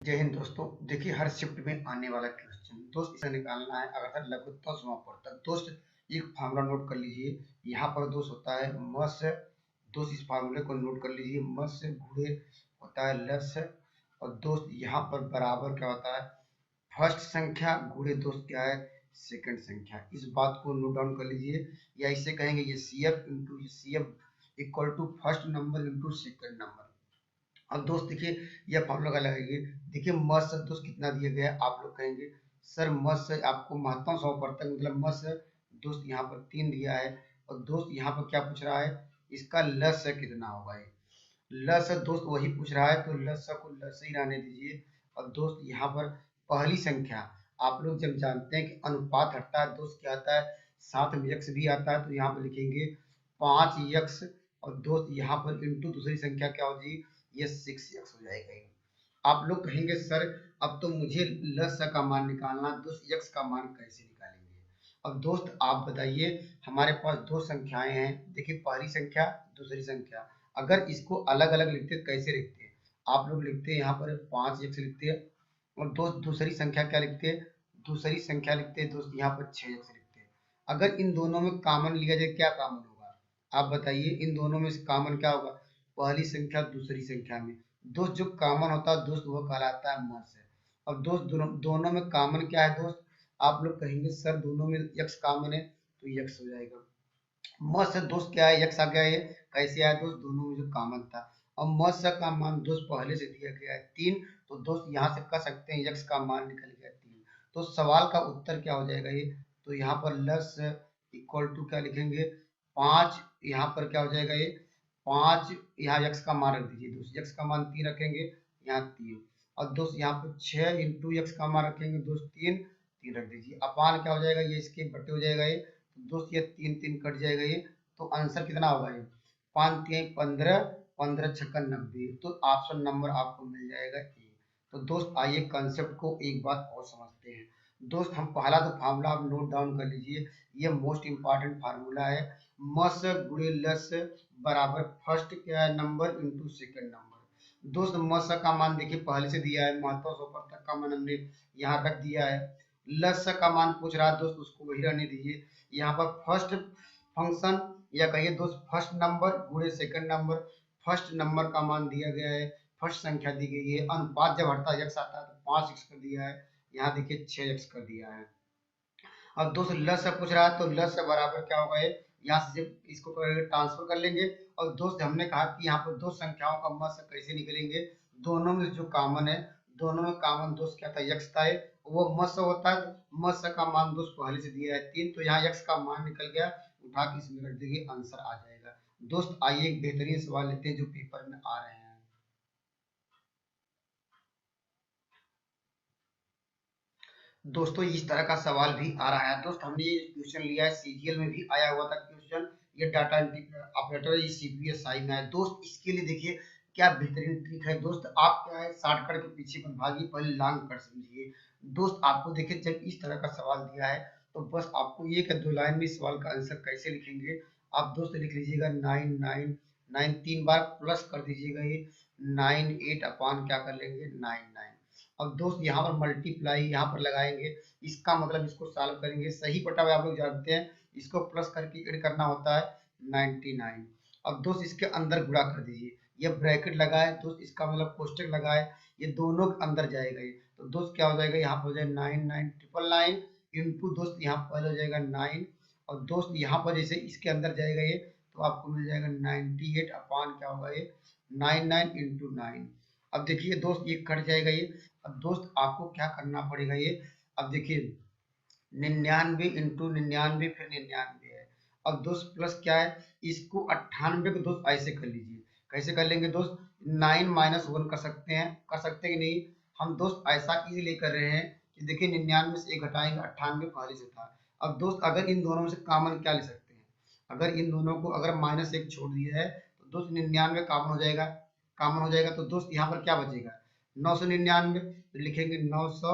जय हिंद दोस्तों। देखिए हर शिफ्ट में आने वाला क्वेश्चन दोस्त इसे निकालना है अगर लघुत्तम समापन तक। दोस्त एक फार्मूला नोट कर लीजिए। यहाँ पर दोस्त होता है मत्स्य। दोस्त इस फार्मूले को नोट कर लीजिए। मत्स्य गुणे होता है लस्य। और दोस्त यहाँ पर बराबर क्या होता है फर्स्ट संख्या गुणे दोस्त क्या है सेकंड संख्या। इस बात को नोट डाउन कर लीजिए। या इसे कहेंगे ये C F into C F equal to first number into second number. अब दोस्त देखिए यह फॉर्मूला का लगाइए। देखिए मत्स्य दोस्त कितना दिया गया है। आप लोग कहेंगे सर मत्स्य आपको महत्तम समापवर्तक मतलब मत्स्य दोस्त यहाँ पर 3 दिया है। और दोस्त यहाँ पर क्या पूछ रहा है इसका लस्य कितना होगा। ये लस्य दोस्त वही पूछ रहा है तो लस्य को लस्य ही रहने दीजिए। और दोस्त यहाँ पर पहली संख्या आप लोग जब जानते हैं कि अनुपात हटता है दोस्त क्या आता है साथ में यक्स भी आता है। तो यहाँ पर लिखेंगे 5 यक्स। और दोस्त यहाँ पर इंटू दूसरी संख्या क्या होगी ये 6x हो जाएगा। ये आप लोग कहेंगे सर अब तो मुझे लस्य का मान निकालना दोस्त यक्स का मान कैसे निकालेंगे। अब दोस्त आप बताइए हमारे पास दो संख्याएं हैं। देखिए पहली संख्या दूसरी संख्या अगर इसको अलग अलग लिखते कैसे लिखते हैं। आप लोग लिखते हैं यहाँ पर 5x लिखते हैं। और दोस्त दूसरी संख्या क्या लिखते हैं दूसरी संख्या लिखते हैं दोस्त यहाँ पर 6x लिखते हैं। अगर इन दोनों में कॉमन लिया जाए क्या कॉमन होगा आप बताइए। इन दोनों में कॉमन क्या होगा पहली संख्या दूसरी संख्या में दोस्त जो कॉमन होता है दोस्त वो कहलाता है मत्स्य। और दोस्त दोनों में कॉमन क्या है दोस्त आप लोग कहेंगे सर दोनों में यक्स कॉमन है तो यक्स हो जाएगा। मत्स्य दोस्त क्या है यक्स आ गया। ये कैसे आया दोस्त दोनों में जो कॉमन था। और मत्स्य का मान दोस्त पहले से दिया गया है 3। तो दोस्त यहाँ से कह सकते हैं यक्स का मान निकल गया 3। तो सवाल का उत्तर क्या हो जाएगा ये तो यहाँ पर लस्य इक्वल टू क्या लिखेंगे 5। यहाँ पर क्या हो जाएगा ये 5 यहाँ यक्स का मान रख दीजिए दोस्त यक्स का मान 3 रखेंगे यहाँ 3। और दोस्त यहाँ पर 6 इंटू यक्स का मान रखेंगे दोस्त 3 3 रख दीजिए। अपान क्या हो जाएगा ये इसके बटे हो जाएगा ये तो दोस्त ये 3 3 कट जाएगा ये। तो आंसर कितना होगा ये 5 3 15 15 छक्का 90। तो ऑप्शन नंबर आपको मिल जाएगा ए। तो दोस्त आइए कंसेप्ट को एक बार और समझते हैं। दोस्त हम पहला तो फार्मूला आप नोट डाउन कर लीजिए। ये मोस्ट इंपॉर्टेंट फार्मूला है मत्स्य गुणे लस्य बराबर फर्स्ट क्या है नंबर इंटू सेकंड नंबर। दोस्त मत्स्य का मान देखिए पहले से दिया है महत्व से ऊपर तक का मान हमने यहाँ रख दिया है। लस्य का मान पूछ रहा है दोस्त उसको वही रहने दीजिए। यहाँ पर फर्स्ट फंक्शन या कहिए दोस्त फर्स्ट नंबर गुणे सेकंड नंबर। फर्स्ट नंबर का मान दिया गया है फर्स्ट संख्या दी गई है। अनुपात जब हटता है यक्स आता है तो 5x कर दिया है। यहाँ देखिए 6x कर दिया है। अब दोस्त लस्य पूछ रहा है तो लस्य बराबर क्या होगा ये यहाँ से इसको ट्रांसफर कर लेंगे। और दोस्त हमने कहा कि यहाँ पर दो संख्याओं का मत्स्य कैसे निकलेंगे दोनों में जो कॉमन है दोनों में कॉमन दोस्त क्या था यक्स था वो मत्स्य होता है। मत्स्य का मान दोस्त पहले से दिया है 3 तो यहाँ यक्स का मान निकल गया उठा के इसमें रख देंगे आंसर आ जाएगा। दोस्त आइए एक बेहतरीन सवाल लेते हैं जो पेपर में आ रहे हैं। दोस्तों इस तरह का सवाल भी आ रहा है। दोस्त हमने ये क्वेश्चन लिया है सीजीएल में भी आया हुआ था क्वेश्चन। ये डाटा एंट्री ऑपरेटर ये सीपीएसआई में है। दोस्त इसके लिए देखिए क्या बेहतरीन ट्रिक है। दोस्त आप क्या है शॉर्टकट के पीछे मत भागिए पहले लॉन्ग कट समझिए। दोस्त आपको देखिए जब इस तरह का सवाल दिया है तो बस आपको ये कि 2 लाइन में इस सवाल का आंसर कैसे लिखेंगे आप दोस्त लिख लीजिएगा 9 9 9 3 बार प्लस कर दीजिएगा ये 9 8 अपान क्या कर लेंगे 9 9। अब दोस्त यहाँ पर मल्टीप्लाई यहाँ पर लगाएंगे इसका मतलब इसको सॉल्व करेंगे सही पटा हुआ आप लोग जानते हैं इसको प्लस करके ऐड करना होता है 99। अब दोस्त इसके अंदर गुणा कर दीजिए ये ब्रैकेट लगाए दोस्त इसका मतलब कोष्टक लगाए ये दोनों के अंदर जाएगा ये तो दोस्त क्या हो जाएगा यहाँ पर हो जाएगा 9 9 9 इंटू दोस्त यहाँ पर हो जाएगा 9। और दोस्त यहाँ पर जैसे इसके अंदर जाएगा ये तो आपको मिल जाएगा 98 अपान क्या होगा ये 99 इंटू 9। अब देखिए दोस्त ये कट जाएगा ये। अब दोस्त आपको क्या करना पड़ेगा ये अब देखिए 99 इंटू 99 फिर 99 है। अब दोस्त प्लस क्या है इसको 98 को दोस्त ऐसे कर लीजिए कैसे कर लेंगे दोस्त 9 माइनस 1 कर सकते हैं कि नहीं। हम दोस्त ऐसा इसीलिए कर रहे हैं कि देखिए 99 से 1 घटाएंगे 98 पहले से था। अब दोस्त अगर इन दोनों में से कॉमन क्या ले सकते हैं अगर इन दोनों को अगर माइनस 1 छोड़ दिया है तो दोस्त 99 कॉमन हो जाएगा। तो दोस्त यहाँ पर क्या बचेगा 999 तो लिखेंगे 900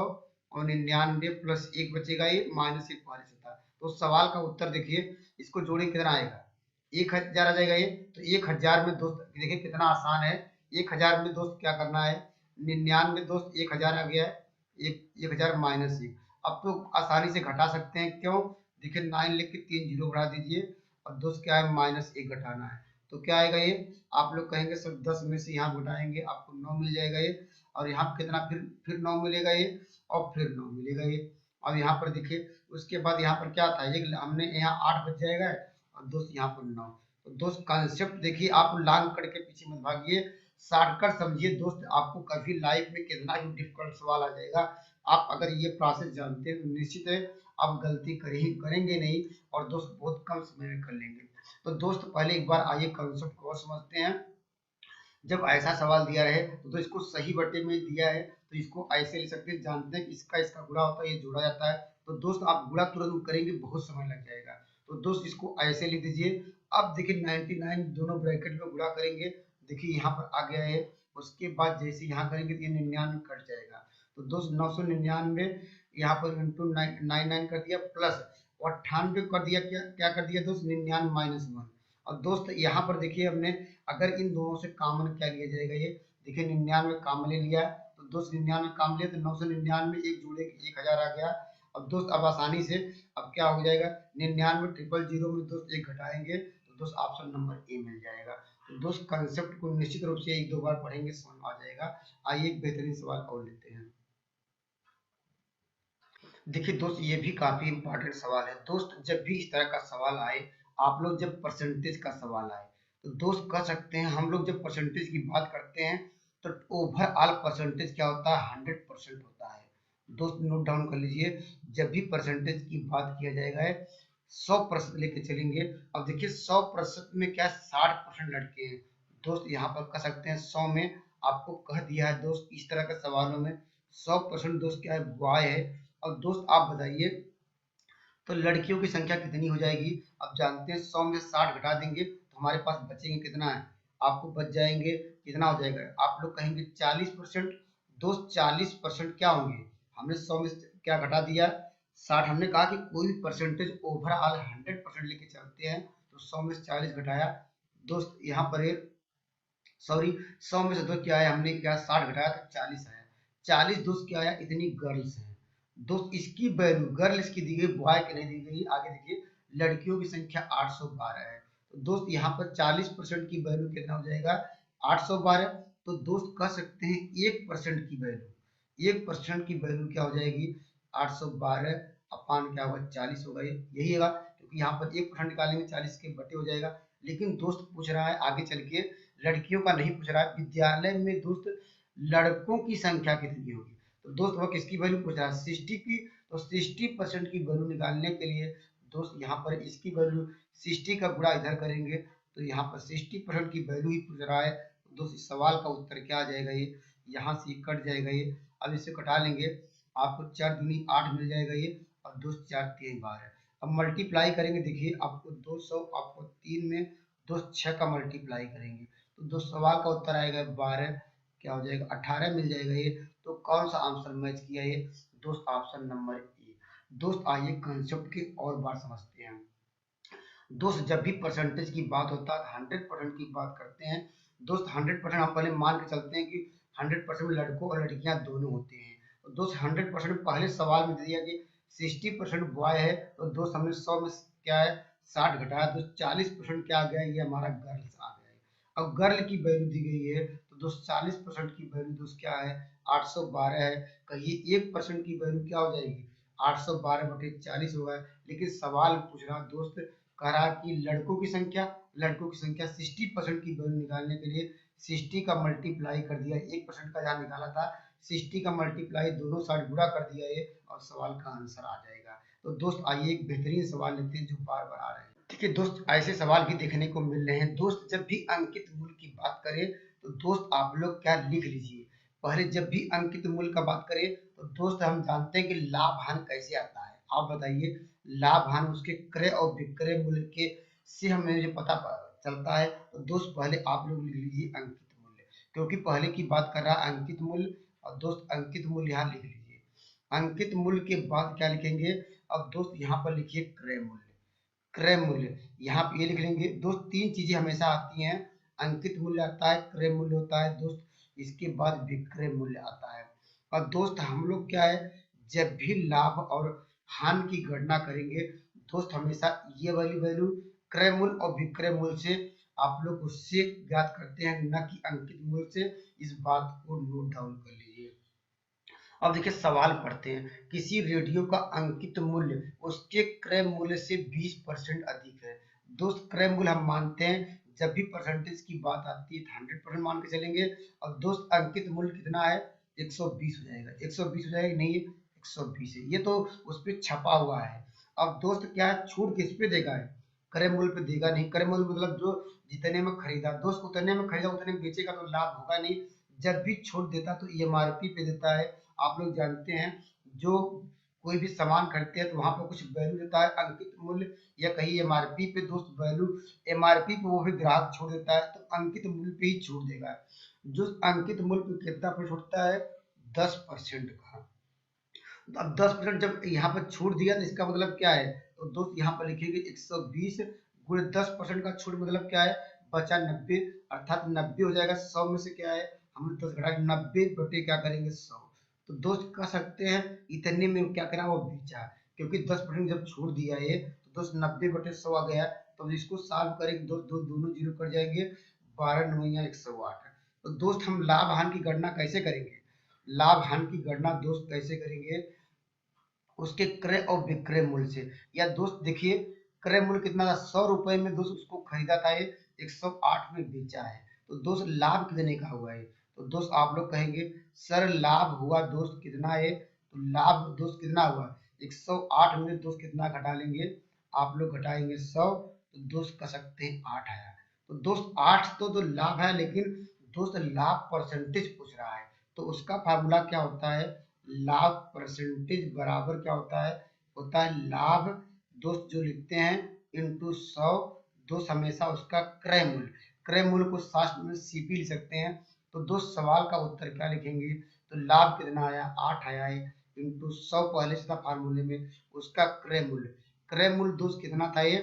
और 99 प्लस 1 बचेगा ये माइनस 1 पहले से था। तो सवाल का उत्तर देखिए इसको जोड़े कितना आएगा 1000 आ जाएगा ये। तो 1000 में दोस्त देखिए कितना आसान है 1000 में दोस्त क्या करना है 99 दोस्त 1000 आ गया है, 1000 माइनस 1। अब तो आसानी से घटा सकते हैं, क्यों? देखिए 9 लिख के 3 जीरो बढ़ा दीजिए और दोस्त क्या है, माइनस 1 घटाना है। तो क्या आएगा ये, आप लोग कहेंगे सर 10 में से यहाँ घटाएंगे आपको 9 मिल जाएगा ये, और यहाँ कितना, फिर 9 मिलेगा ये, और फिर 9 मिलेगा ये। अब यहाँ पर देखिए उसके बाद यहाँ पर क्या था, ये हमने यहाँ 8 बच जाएगा और दोस्त यहाँ पर 9। तो दोस्त कॉन्सेप्ट देखिए, आप लांग कट के पीछे मत भागिए, शॉर्टकट समझिए दोस्त। आपको कभी लाइफ में कितना ही डिफिकल्ट सवाल आ जाएगा, आप अगर ये प्रोसेस जानते हैं तो निश्चित है आप गलती करेंगे नहीं, और दोस्त बहुत कम समय में कर लेंगे। तो दोस्त पहले एक बार आइए कॉन्सेप्ट को समझते हैं। जब ऐसा सवाल दिया रहे तो इसको सही बटे में दिया है तो इसको ऐसे ले सकते हैं, जानते हैं इसका इसका गुणा होता है, ये जोड़ा जाता है। तो दोस्त आप गुणा तुरंत करेंगे, बहुत समय लग जाएगा। तो दोस्त इसको ऐसे लिख दीजिए। अब देखिए 99 दोनों ब्रैकेट में गुणा करेंगे, देखिए यहाँ पर आ गया है। उसके बाद जैसे यहाँ करेंगे तो ये 99 कट जाएगा। तो दोस्त 999 यहाँ पर इंटू 99 कर दिया, प्लस 98 कर दिया, क्या क्या कर दिया दोस्त, 99 माइनस 1। और दोस्त यहाँ पर देखिए हमने अगर इन दोनों से कॉमन क्या लिया जाएगा, ये देखिए 99 कॉमन ले लिया, तो दोस्त 99 कॉमन लिया तो 999 एक जोड़े 1000 आ गया। अब दोस्त अब आसानी से अब क्या हो जाएगा, 99 ट्रिपल जीरो में दोस्त एक घटाएंगे तो दोस्त ऑप्शन नंबर ए मिल जाएगा। तो दोस्त कंसेप्ट को निश्चित रूप से एक दो बार पढ़ेंगे समझ में आ जाएगा। आइए एक बेहतरीन सवाल और लेते हैं। देखिए दोस्त ये भी काफी इंपॉर्टेंट सवाल है दोस्त। जब भी इस तरह का सवाल आए, आप लोग जब परसेंटेज का सवाल आए तो दोस्त कह सकते हैं, हम लोग जब परसेंटेज की बात करते हैं तो ओवरऑल परसेंटेज क्या होता है, 100% होता है। दोस्त नोट डाउन कर लीजिए, जब भी परसेंटेज की बात किया जाएगा 100% लेके चलेंगे। अब देखिए 100% में क्या 60% लड़के हैं दोस्त, यहाँ पर कह सकते हैं 100 में आपको कह दिया है दोस्त, इस तरह के सवालों में 100% दोस्त क्या है, बॉय है। और दोस्त आप बताइए तो लड़कियों की संख्या कितनी हो जाएगी। अब जानते हैं 100 में 60 घटा देंगे तो हमारे पास बचेंगे कितना है, आपको बच जाएंगे कितना हो जाएगा, आप लोग कहेंगे 40%। दोस्त 40% क्या होंगे, हमने 100 में क्या घटा दिया 60। हमने कहा कि कोई भी परसेंटेज ओवरऑल 100% लेके चलते हैं, तो 100 में से 40 घटाया दोस्त, यहाँ पर सॉरी 100 में से दो क्या है, हमने क्या 60 घटाया तो 40 आया। 40 दोस्त क्या आया, इतनी गर्ल्स हैं दोस्त। इसकी वैल्यू गर्ल्स की दी गई, बॉय की नहीं दी गई। आगे देखिए लड़कियों की संख्या 812 है, तो दोस्त यहाँ पर 40% की वैल्यू कितना हो जाएगा, 812। तो दोस्त कह सकते हैं 1% की वैल्यू, 1% की वैल्यू क्या हो जाएगी, 812 अपान क्या होगा, 40 होगा। यही होगा क्योंकि यहाँ पर 1% निकालेंगे 40 के बटे हो जाएगा। लेकिन दोस्त पूछ रहा है आगे चल के, लड़कियों का नहीं पूछ रहा है, विद्यालय में दोस्त लड़कों की संख्या कितनी होगी। तो दोस्त वह किसकी वैल्यू पूछ रहा है, 60 की। तो 60% की वैल्यू निकालने के लिए दोस्त यहाँ पर इसकी वैल्यू 60 का गुणा इधर करेंगे, तो यहाँ पर 60% की वैल्यू ही पूछ रहा है। तो दोस्त इस सवाल का उत्तर क्या आ जाएगा, ये यहाँ से कट जाएगा ये। अब इसे कटा लेंगे, आपको 4 दूनी 8 मिल जाएगा ये, और दोस्त 4 3 12। अब मल्टीप्लाई करेंगे, देखिए आपको 200, आपको 3 में दोस्त 6 का मल्टीप्लाई करेंगे तो दोस्त सवाल का उत्तर आएगा 12, क्या हो जाएगा 18 मिल जाएगा ये। तो कौन सा आंसर मैच किया ये दोस्त, ऑप्शन नंबर ए। दोस्त आइए कंसेप्ट के और बार समझते हैं। दोस्त जब भी परसेंटेज की बात होता है 100% की बात करते हैं दोस्त। 100% हम पहले मान के चलते हैं कि 100% लड़कों और लड़कियां दोनों होते हैं। तो दोस्त 100% पहले सवाल में दिया कि 60% बॉय है, तो दोस्त हमने 100 में क्या है 60 घटाया तो 40% क्या आ गया, ये हमारा गर्ल्स आ गया है। अब गर्ल की वैल्यू दी गई है तो दोस्त 40% की वैल्यू दोस्त क्या है, 812 है। कहिए 1% की वैल्यू क्या हो जाएगी, 812 बटे 40 होगा। लेकिन सवाल पूछ रहा दोस्त, कह रहा कि लड़कों की संख्या 60% की वैल्यू निकालने के लिए 60 का मल्टीप्लाई कर दिया, 1% का जहाँ निकाला था 60 का मल्टीप्लाई दोनों साइड गुणा कर दिया ये, और सवाल का आंसर आ जाएगा। तो दोस्त आइए एक बेहतरीन सवाल लेते हैं जो बार बार आ रहे हैं। ठीक है दोस्त, ऐसे सवाल भी देखने को मिल रहे हैं दोस्त। जब भी अंकित मूल्य की बात करें तो दोस्त आप लोग क्या लिख लीजिए, पहले जब भी अंकित मूल्य का बात करें तो दोस्त हम जानते हैं कि लाभांश कैसे आता है। आप बताइए, लाभांश उसके क्रय और विक्रय मूल्य के से हमें जो पता चलता है। तो दोस्त पहले आप लोग लिख लीजिए अंकित मूल्य, क्योंकि पहले की बात कर रहा है अंकित मूल्य। और दोस्त अंकित मूल्य यहाँ लिख लीजिए। अंकित मूल्य के बाद क्या लिखेंगे, अब दोस्त यहाँ पर लिखिए क्रय मूल्य। क्रय मूल्य यहाँ पे ये लिख लेंगे दोस्त। तीन चीजें हमेशा आती हैं, अंकित मूल्य आता है, क्रय मूल्य होता है दोस्त। इसके बाद विक्रय मूल्य आता है। और दोस्त हम लोग क्या है, जब भी लाभ और हानि की गणना करेंगे दोस्त हमेशा ये वाली वैल्यू क्रय मूल्य और विक्रय मूल्य से आप लोग उससे ज्ञात करते हैं, न कि अंकित मूल्य से। इस बात को नोट डाउन कर लीजिए। अब देखिए सवाल पढ़ते हैं, किसी रेडियो का अंकित मूल्य उसके क्रय मूल्य से 20% अधिक है। दोस्त क्रय मूल्य हम मानते हैं, जब भी परसेंटेज की बात आती है तो 100% मान के चलेंगे। और दोस्त अंकित मूल्य कितना है, 120 हो जाएगा। 120 हो जाएगा, नहीं 120 है, ये तो उस पर छपा हुआ है। अब दोस्त क्या है, छूट किस पे देगा है, क्रय मूल्य पे देगा नहीं। क्रय मूल्य मतलब जो जितने में खरीदा, दोस्त उतने में खरीदा उतने में बेचेगा तो लाभ होगा नहीं। जब भी छूट देता तो एमआरपी पे देता है। आप लोग जानते हैं, जो कोई भी सामान खरीदते हैं तो वहां पर कुछ वैल्यू देता है, अंकित मूल्य या कहीं एमआरपी पे दोस्त वैल्यू, एमआरपी पे वो भी ग्राहक छोड़ देता है, तो अंकित मूल्य पे ही छूट देगा। जो अंकित मूल्य पे कितना पर छूटता है, 10% का। अब 10% जब यहाँ पर छूट दिया तो इसका मतलब क्या है, तो दोस्त यहाँ पर लिखेंगे 120 गुणे 10% का छूट मतलब क्या है, बचा 90, अर्थात 90 हो जाएगा। 100 में से क्या है, हम 10 घटा 90 बटे क्या करेंगे 100। तो दोस्त कह सकते हैं इतने में क्या करा, वो बेचा, क्योंकि 10% जब छूट दिया है तो दोस्त 90 बटे 100 आ गया। तो इसको सॉल्व करेंगे दोस्त, दोनों जीरो कर जाएंगे, 12 9 108। तो दोस्त हम लाभ हानि की गणना कैसे करेंगे, लाभ हानि की गणना दोस्त कैसे करेंगे, उसके क्रय और विक्रय मूल्य से। या दोस्त देखिए, क्रय मूल्य कितना था, 100 रुपए में दोस्त उसको खरीदा था, ये 108 में बेचा है। तो दोस्त लाभ कितने का हुआ है, तो दोस्त आप लोग कहेंगे सर लाभ हुआ दोस्त कितना है, तो लाभ दोस्त कितना हुआ, 108 में दोस्त कितना घटा लेंगे, आप लोग घटाएंगे 100, तो दोस्त कह सकते हैं 8 आया। तो दोस्त 8 तो लाभ है, लेकिन दोस्त लाभ परसेंटेज पूछ रहा है, तो उसका फार्मूला क्या होता है, लाभ परसेंटेज बराबर क्या होता है लाभ दोस्त जो लिखते हैं इंटू 100, दोस्त हमेशा उसका क्रय मूल्य, क्रय मूल्य को शास्त्र में सीपी लिख सकते हैं। तो दोस्त सवाल का उत्तर क्या लिखेंगे, तो लाभ कितना आया, 8 आया है, इंटू 100 पहले से था फार्मूले में, उसका क्रय मूल्य, क्रय मूल्य दोस्त कितना था, ये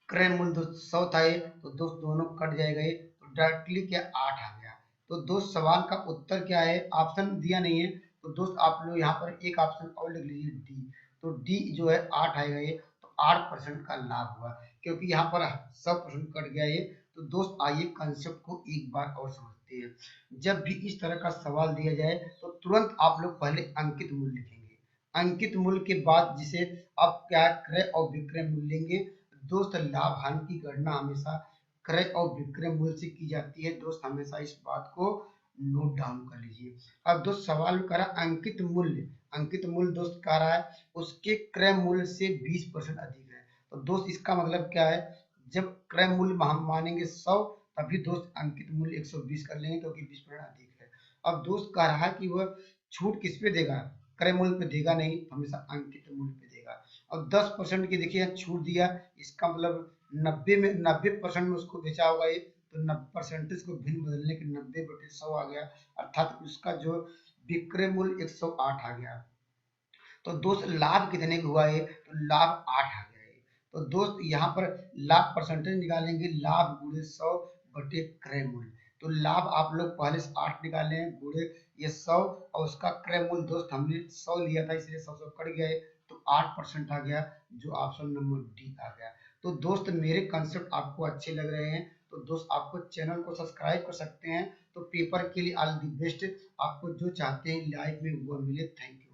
क्रय मूल्य दोस्त 100 था ये, तो दोस्त दोनों कट जाएगा, ये तो डायरेक्टली क्या 8 आ गया। तो दोस्त सवाल का उत्तर क्या है, ऑप्शन दिया नहीं है, तो दोस्त आप लोग यहाँ पर एक ऑप्शन और लिख लीजिए डी। तो डी जो है 8 आएगा, ये तो 8% का लाभ हुआ, क्योंकि यहाँ पर 100% कट गया ये। तो दोस्त आइए कंसेप्ट को एक बार और समझते हैं। जब भी इस तरह का सवाल दिया जाए तो तुरंत आप लोग पहले अंकित मूल्य लिखेंगे, अंकित मूल्य के बाद जिसे आप क्या क्रय और विक्रय मूल्य लेंगे। दोस्त लाभ हानि की गणना हमेशा क्रय और विक्रय मूल्य से की जाती है, दोस्त हमेशा इस बात को नोट डाउन कर लीजिए। अब दोस्त सवाल में कह रहा अंकित मूल्य, अंकित मूल्य दोस्त कह रहा है उसके क्रय मूल्य से 20% अधिक है। तो दोस्त इसका मतलब क्या है, जब क्रय मूल्य हम मानेंगे 100, तभी दोस्त अंकित मूल्य 120 कर लेंगे, क्योंकि 20% अधिक है। अब दोस्त कह रहा है कि वह छूट किस पे देगा, क्रय मूल्य पे देगा नहीं, हमेशा अंकित मूल्य पे देगा। अब 10% की देखिए छूट दिया, इसका मतलब 90% में उसको बेचा होगा ये, तो 90% को भिन्न बदलने के 90 बटे 100 आ गया, अर्थात उसका जो विक्रय मूल्य 108 आ गया। तो दोस्त लाभ कितने का हुआ है, तो लाभ 8 आ गया है। तो दोस्त यहाँ पर लाभ परसेंटेज निकालेंगे, लाभ गुणे 100 बटे क्रय मूल्य। तो लाभ आप लोग पहले से 8 निकाले हैं, गुणे ये 100, और उसका क्रय मूल्य दोस्त हमने 100 लिया था, इसलिए 100 कट गया है, तो 8% आ गया, जो ऑप्शन नंबर डी आ गया। तो दोस्त मेरे कंसेप्ट आपको अच्छे लग रहे हैं तो दोस्त आपको चैनल को सब्सक्राइब कर सकते हैं। तो पेपर के लिए ऑल द बेस्ट, आपको जो चाहते हैं लाइफ में वो मिले। Thank you.